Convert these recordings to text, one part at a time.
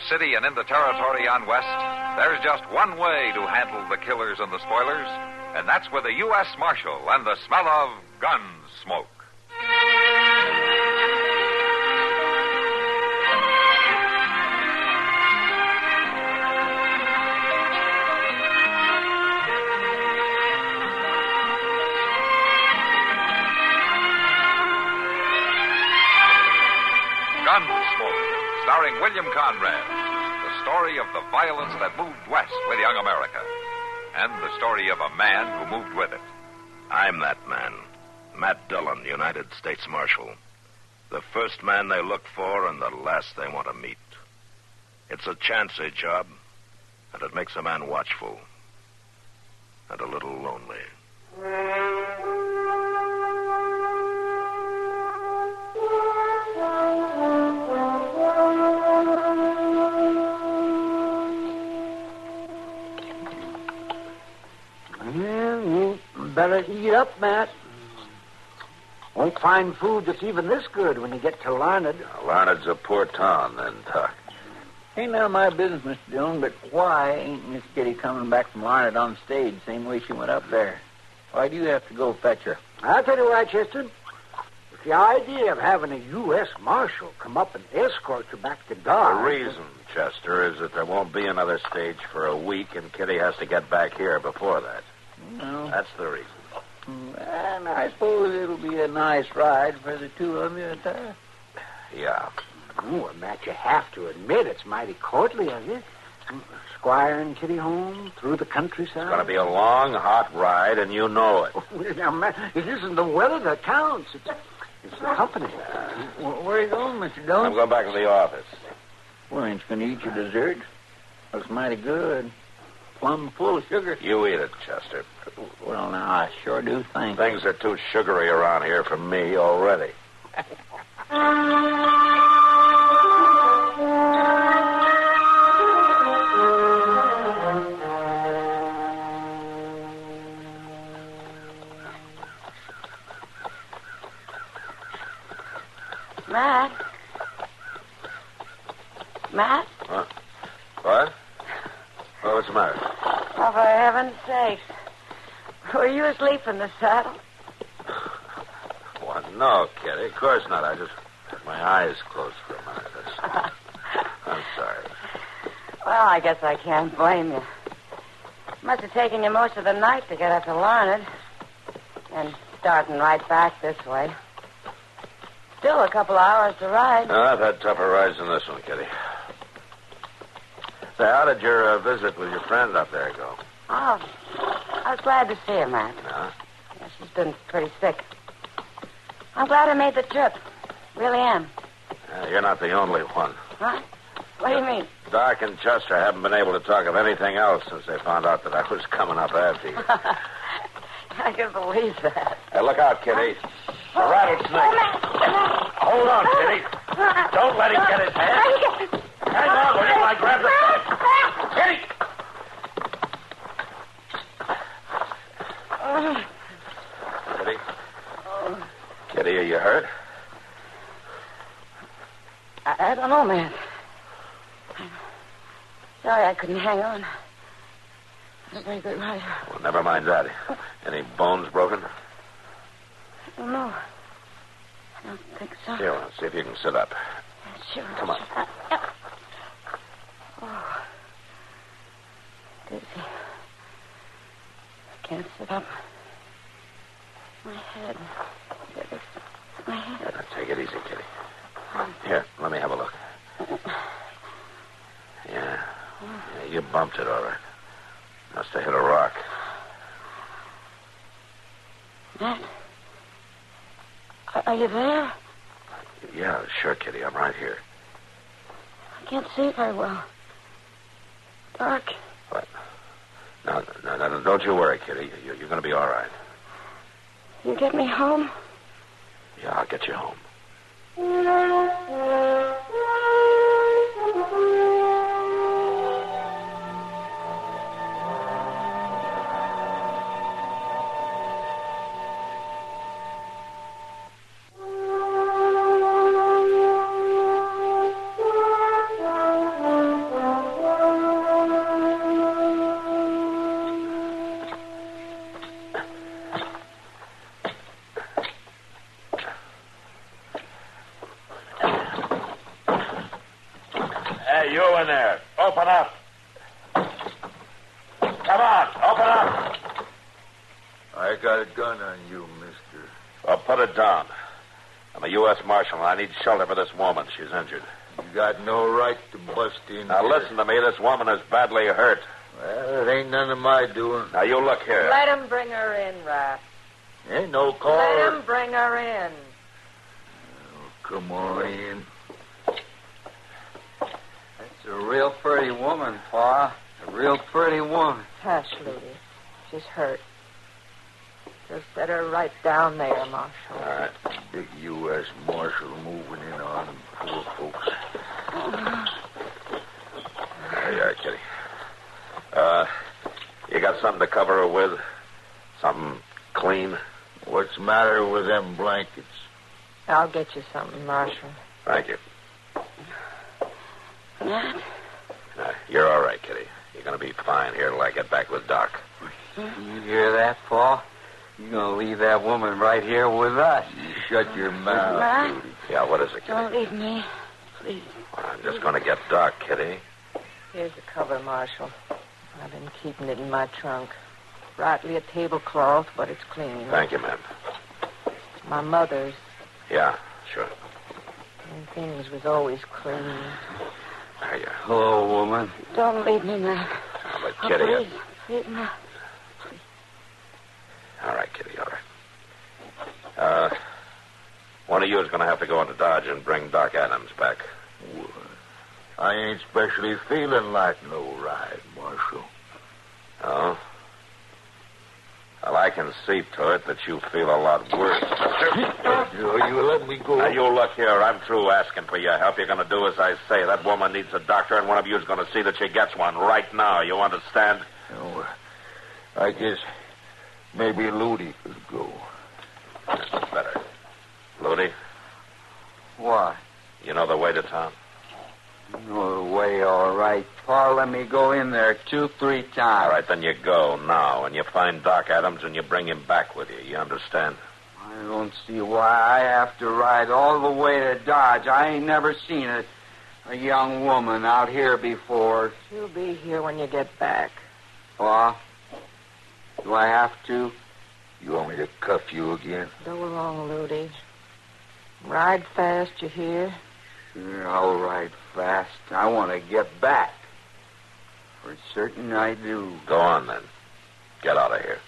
city and in the territory on west, there's just one way to handle the killers and the spoilers, and that's with a U.S. Marshal and the smell of gun smoke. Gunsmoke, starring William Conrad. The story of the violence that moved west with young America. And the story of a man who moved with it. I'm that man. Matt Dillon, United States Marshal. The first man they look for and the last they want to meet. It's a chancy job, and it makes a man watchful. And a little lonely. Better eat up, Matt. Won't find food that's even this good when you get to Larned. Larned's a poor town, then, Doc. Ain't none of my business, Mr. Dillon, but why ain't Miss Kitty coming back from Larned on stage same way she went up there? Why do you have to go fetch her? I'll tell you why, Chester. It's the idea of having a U.S. Marshal come up and escort you back to Dodge. The reason, Chester, is that there won't be another stage for a week, and Kitty has to get back here before that. No. That's the reason. And I suppose it'll be a nice ride for the two of you at that. Yeah. Oh, Matt, you have to admit it's mighty courtly of you. Squire and Kitty home through the countryside. It's going to be a long, hot ride, and you know it. Now, Matt, it isn't the weather that counts. It's the company. Where are you going, Mr. Dillon? I'm going back to the office. Well, ain't going to eat your dessert. Looks mighty good. Plumb full of sugar. You eat it, Chester. Well, now, I sure do think. Things are too sugary around here for me already. Matt? Matt? Huh? What? Oh, what's the matter? Oh, for heaven's sakes. Were you asleep in the saddle? Well, no, Kitty. Of course not. I just had my eyes closed for a minute. I'm sorry. Well, I guess I can't blame you. Must have taken you most of the night to get up to Larned. And starting right back this way. Still a couple hours to ride. No, I've had tougher rides than this one, Kitty. Say, how did your visit with your friend up there go? Oh, I was glad to see her, Matt. Yeah? Yeah, she's been pretty sick. I'm glad I made the trip. Really am. You're not the only one. Huh? What do you mean? Doc and Chester haven't been able to talk of anything else since they found out that I was coming up after you. I can believe that. Hey, look out, Kitty. A rattlesnake. Hold on, Kitty. Don't let him get his head. Hang on, will you? I grab the Kitty! Kitty? Kitty, are you hurt? I don't know, man. Sorry I couldn't hang on. I'm a very good rider. Well, never mind that. Any bones broken? I don't know. I don't think so. Here, let's see if you can sit up. Sure. Come on. Oh. Dizzy. I can't sit up. My head. My head. Now, take it easy, Kitty. Here, let me have a look. Yeah, you bumped it, all right. Must have hit a rock. Matt? Are you there? Yeah, sure, Kitty. I'm right here. I can't see very well. Dark. What? No, don't you worry, Kitty. You're going to be all right. You get me home? Yeah, I'll get you home. open up. Come on, open up. I got a gun on you, mister. Well, put it down. I'm a U.S. Marshal, and I need shelter for this woman. She's injured. You got no right to bust in Now, here. listen to me. This woman is badly hurt. Well, it ain't none of my doing. Now, you look here. Let him bring her in, Raph. Ain't no call. Let him bring her in. Oh, come on in. That's a real pretty woman, Pa. A real pretty woman. Hush, Ludy. She's hurt. Just set her right down there, Marshal. All right. Big U.S. Marshal moving in on them poor folks. There you are, Kitty. You got something to cover her with? Something clean? What's the matter with them blankets? I'll get you something, Marshal. Thank you. Matt? You're all right, Kitty. You're going to be fine here till I get back with Doc. You hear that, Pa? You're going to leave that woman right here with us. You shut your mouth, Matt? Rudy. Yeah, what is it, Kitty? Don't leave me. Please. Well, I'm just going to get Doc, Kitty. Here's the cover, Marshal. I've been keeping it in my trunk. Rightly a tablecloth, but it's clean. Thank you, ma'am. My mother's. Yeah, sure. And things was always clean. There you are. Hello, woman. Don't leave me, Matt. Now, but Oh, Kitty... please, Matt. All right, Kitty, all right. One of you is going to have to go into Dodge and bring Doc Adams back. Well, I ain't especially feeling like no ride, Marshal. Oh? Well, I can see to it that you feel a lot worse. You let me go. Now, you look here. I'm through asking for your help. You're going to do as I say. That woman needs a doctor, and one of you is going to see that she gets one right now. You understand? Oh, I guess maybe Ludy could go. That's better. Ludy, What? you know the way to town? No way, all right. Pa, let me go in there 2-3 times. All right, then you go now, and you find Doc Adams, and you bring him back with you. You understand? I don't see why I have to ride all the way to Dodge. I ain't never seen a young woman out here before. She'll be here when you get back. Pa, do I have to? You want me to cuff you again? Go along, Ludy. Ride fast, you hear? Sure, I'll ride fast. I want to get back. For certain I do. Go on, then. Get out of here.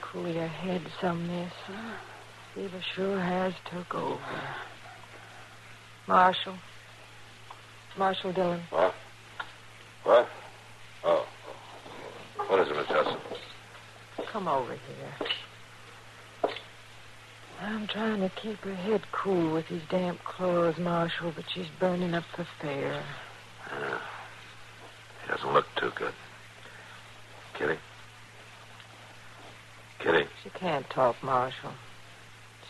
Cool your head some, miss. Fever sure has took over. Marshal Dillon. What? What? Oh. What is it, Miss Hudson? Come over here. I'm trying to keep her head cool with these damp clothes, Marshal, but she's burning up for fair. She doesn't look too good. Kitty? Kitty? She can't talk, Marshal.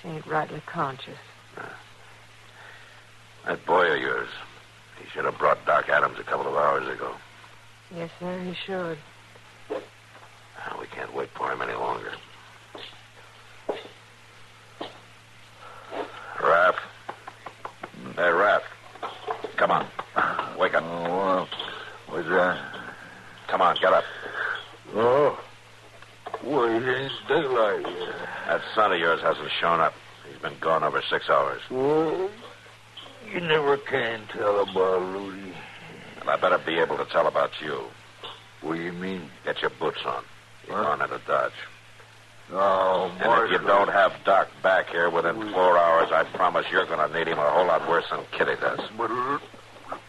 She ain't rightly conscious. That boy of yours, he should have brought Doc Adams a couple of hours ago. Yes, sir, he should. We can't wait for him any longer. Raph. Hey, Raph. Come on. Wake up. Oh, what's that? Come on, get up. Oh. Well, it ain't daylight yet. That son of yours hasn't shown up. He's been gone over 6 hours. Well, you never can tell about Ludy. And I better be able to tell about you. What do you mean? Get your boots on. You're going into Dodge. Oh, And if you don't have Doc back here within 4 hours, I promise you're going to need him a whole lot worse than Kitty does. But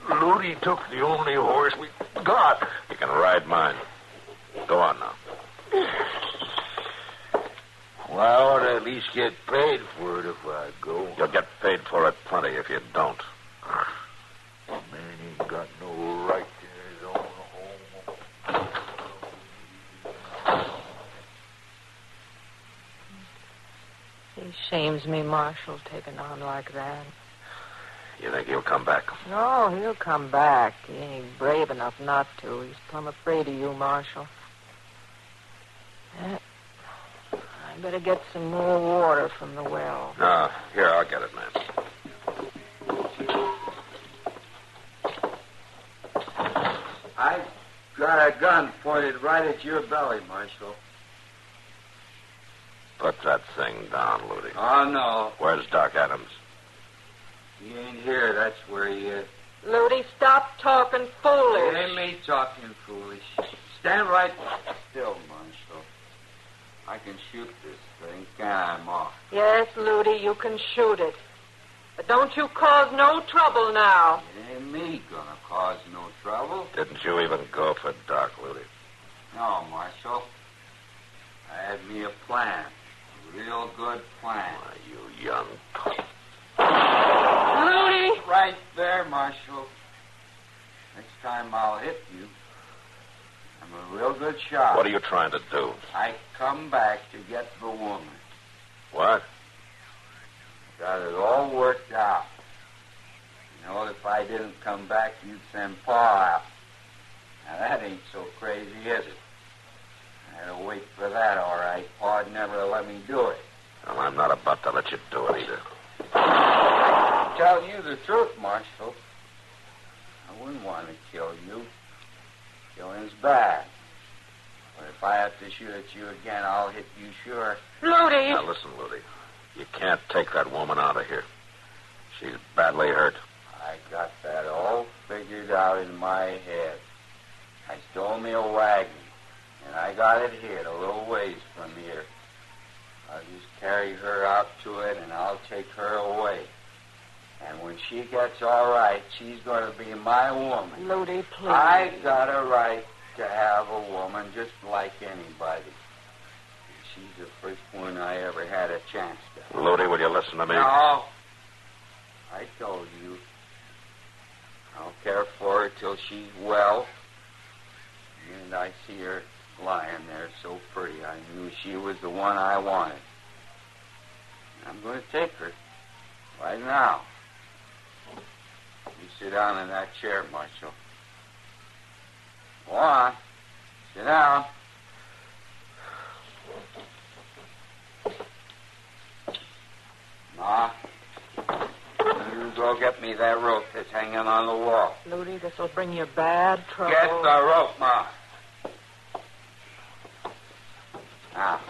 Ludy took the only horse we got. You can ride mine. Go on now. Well, I ought to at least get paid for it if I go. You'll get paid for it plenty if you don't. Man ain't got no right to his own home. He's shames me, Marshal, taking on like that. You think he'll come back? No, he'll come back. He ain't brave enough not to. He's plumb afraid of you, Marshal. I better get some more water from the well. No, here, I'll get it, man. I've got a gun pointed right at your belly, Marshal. Put that thing down, Ludi. Oh, no. Where's Doc Adams? He ain't here. That's where he is. Ludi, stop talking foolish. It ain't me talking foolish. Stand right still, Marshal. I can shoot this thing. I'm off. Yes, Ludi, you can shoot it. But don't you cause no trouble now. It ain't me gonna cause no trouble. Didn't you even go for Doc, Ludi? No, Marshal. I had me a plan. A real good plan. Why, you young... Ludi! Right there, Marshal. Next time I'll hit you. I'm a real good shot. What are you trying to do? I come back to get the woman. What? Got it all worked out. You know, if I didn't come back, you'd send Pa out. Now, that ain't so crazy, is it? I had to wait for that, all right. Pa'd never let me do it. Well, I'm not about to let you do it either. I tell you the truth, Marshal. I wouldn't want to kill you. Killing's bad. But if I have to shoot at you again, I'll hit you sure. Ludi! Now, listen, Ludi. You can't take that woman out of here. She's badly hurt. I got that all figured out in my head. I stole me a wagon, and I got it hid a little ways from here. I'll just carry her out to it, and I'll take her away. And when she gets all right, she's going to be my woman. Ludi, please. I got a right to have a woman just like anybody. She's the first one I ever had a chance to. Ludi, will you listen to me? No. I told you. I'll care for her till she's well. And I see her lying there so pretty. I knew she was the one I wanted. I'm going to take her right now. You sit down in that chair, Marshal. Go on. Sit down. Ma, you go get me that rope that's hanging on the wall. Ludi, this will bring you bad trouble. Get the rope, Ma. Now,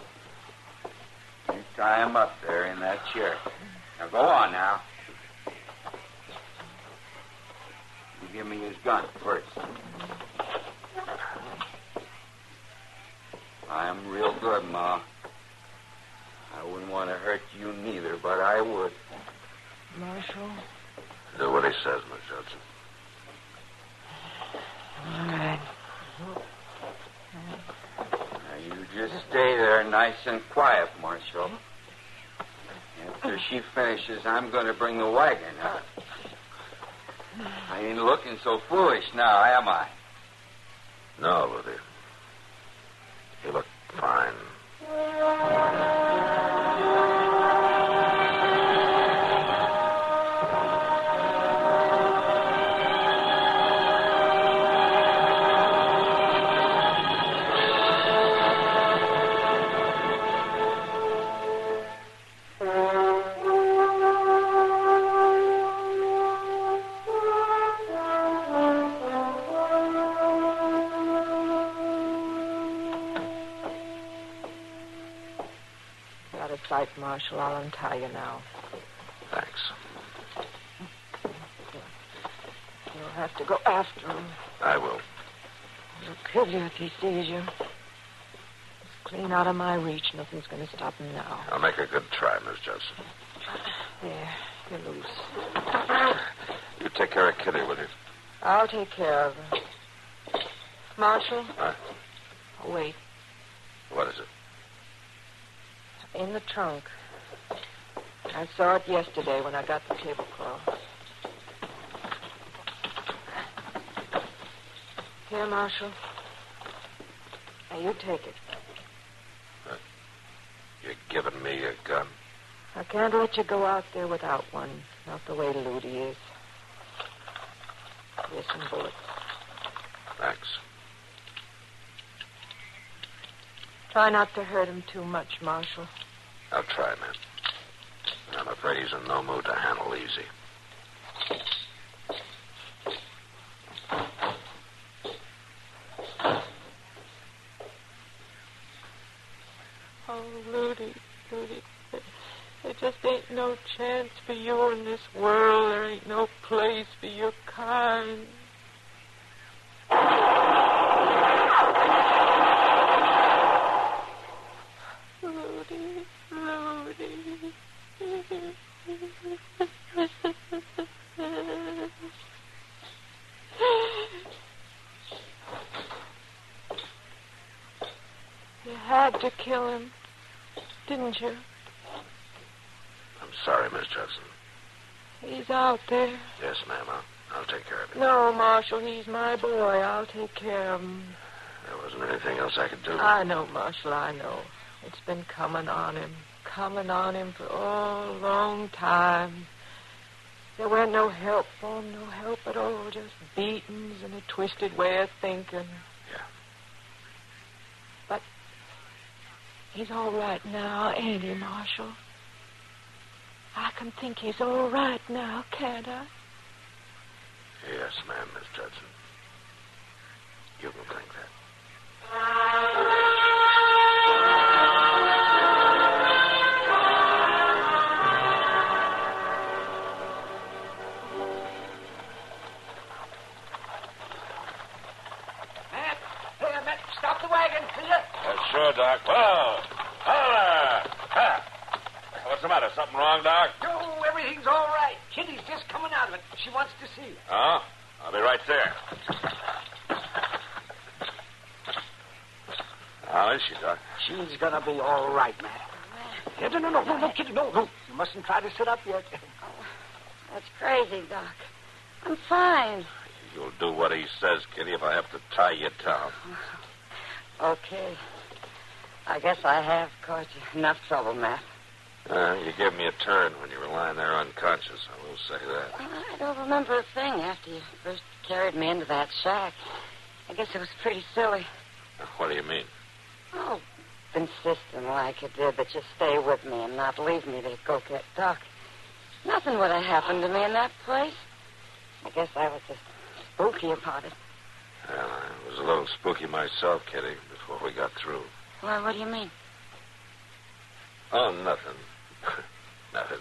you tie him up there in that chair. Now, go on now. You give me his gun first. I'm real good, Ma. I wouldn't want to hurt you neither, but I would. Marshal? Do what he says, Miss Judson. All right. Now, you just stay there nice and quiet, Marshal. After she finishes, I'm going to bring the wagon up. I ain't looking so foolish now, am I? No, Ludi. You look fine. Out of sight, Marshal. I'll untie you now. Thanks. You'll have to go after him. I will. He'll kill you if he sees you. He's clean out of my reach. Nothing's going to stop him now. I'll make a good try, Miss Judson. There, you're loose. You take care of Kitty, will you? I'll take care of her. Marshal? Huh? Oh, wait. What is it? In the trunk. I saw it yesterday when I got the tablecloth. Here, Marshal. Now, you take it. You're giving me a gun? I can't let you go out there without one. Not the way Ludi is. Here's some bullets. Thanks. Try not to hurt him too much, Marshal. I'll try, man. I'm afraid he's in no mood to handle easy. Oh, Ludi, there just ain't no chance for you in this world. There ain't no place for your kind. Ludi. You had to kill him, didn't you? I'm sorry, Miss Judson. He's out there. Yes, ma'am. I'll take care of him. No, Marshal, he's my boy. I'll take care of him. There wasn't anything else I could do. I know, Marshal, I know. It's been coming on him for a long time. There weren't no help for him, no help at all, just beatings and a twisted way of thinking. Yeah. But he's all right now, ain't he, Marshal? I can think he's all right now, can't I? Yes, ma'am, Miss Judson. You can think that. Matt, stop the wagon, will you? Sure, Doc. Whoa! Holla! Ha! What's the matter? Something wrong, Doc? No, everything's all right. Kitty's just coming out of it. She wants to see you. Oh? I'll be right there. How is she, Doc? She's gonna be all right, Matt. No, Kitty, no. You mustn't try to sit up yet. That's crazy, Doc. I'm fine. You'll do what he says, Kitty, if I have to tie you down. Okay. I guess I have caused you enough trouble, Matt. You gave me a turn when you were lying there unconscious. I will say that. Well, I don't remember a thing after you first carried me into that shack. I guess it was pretty silly. What do you mean? Oh, insisting like you did that you stay with me and not leave me to go get Doc. Nothing would have happened to me in that place. I guess I was just spooky about it. Well, I was a little spooky myself, Kitty, before we got through. Well, what do you mean? Oh, nothing. Nothing.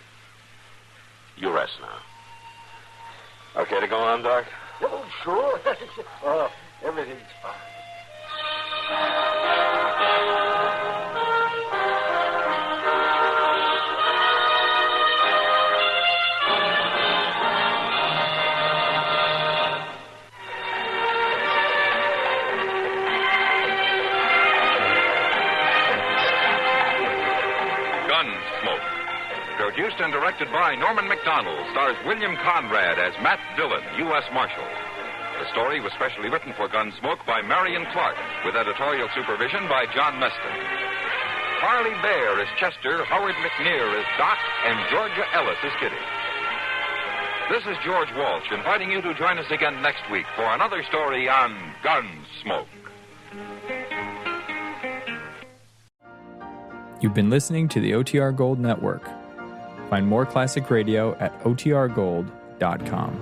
You rest now. Okay to go on, Doc? Oh, sure. Oh, everything's fine. Produced and directed by Norman McDonald, stars William Conrad as Matt Dillon, U.S. Marshal. The story was specially written for Gunsmoke by Marion Clark, with editorial supervision by John Meston. Harley Bear is Chester, Howard McNear is Doc, and Georgia Ellis is Kitty. This is George Walsh inviting you to join us again next week for another story on Gunsmoke. You've been listening to the OTR Gold Network. Find more classic radio at otrgold.com.